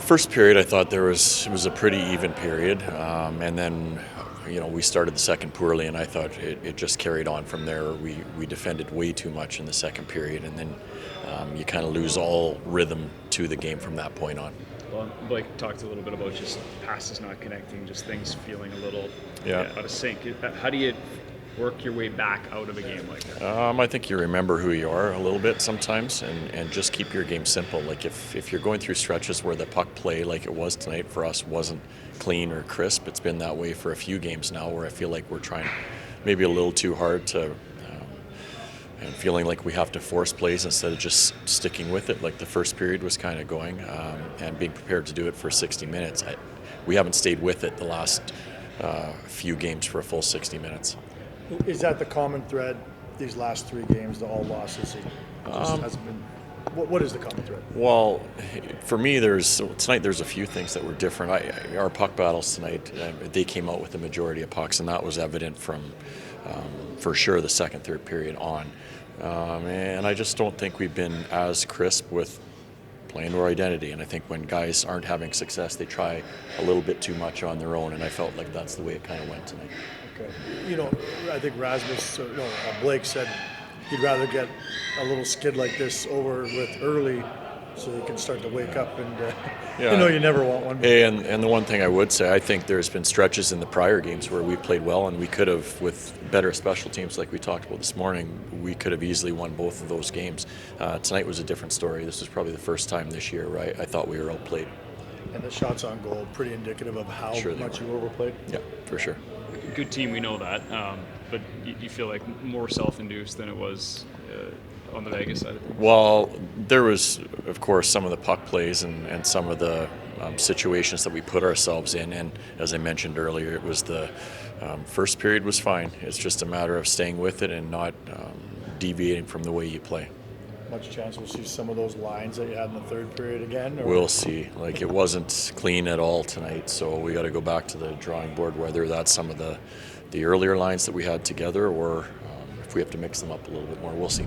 First period, I thought it was a pretty even period, and then we started the second poorly, and I thought it just carried on from there. We defended way too much in the second period, and then you kind of lose all rhythm to the game from that point on. Well, Blake talked a little bit about just passes not connecting, just things feeling a little out of sync. How do you work your way back out of a game like that? I think you remember who you are a little bit sometimes, and just keep your game simple. Like if you're going through stretches where the puck play, like it was tonight for us, wasn't clean or crisp. It's been that way for a few games now, where I feel like we're trying maybe a little too hard to, and feeling like we have to force plays instead of just sticking with it. Like the first period was kind of going, and being prepared to do it for 60 minutes. We haven't stayed with it the last few games for a full 60 minutes. Is that the common thread these last three games, the all losses? Hasn't been. What is the common thread? Well, for me, tonight there's a few things that were different. Our puck battles tonight, they came out with the majority of pucks, and that was evident from, for sure, the second, third period on. And I just don't think we've been as crisp with playing to our identity. And I think when guys aren't having success, they try a little bit too much on their own, and I felt like that's the way it kind of went tonight. Okay. I think Blake said he'd rather get a little skid like this over with early so you can start to wake up and you never want one. Hey, and the one thing I would say, I think there's been stretches in the prior games where we played well, and we could have, with better special teams like we talked about this morning, we could have easily won both of those games. Tonight was a different story. This was probably the first time this year where I thought we were outplayed. And the shots on goal, pretty indicative of how much you were overplayed? Yeah, for sure. Good team, we know that, but you feel like more self-induced than it was on the Vegas side of things? Well, there was, of course, some of the puck plays and some of the situations that we put ourselves in, and as I mentioned earlier, it was the first period was fine. It's just a matter of staying with it and not deviating from the way you play. Much chance we'll see some of those lines that you had in the third period again? Or? We'll see. Like, it wasn't clean at all tonight, so we got to go back to the drawing board, whether that's some of the earlier lines that we had together or if we have to mix them up a little bit more. We'll see.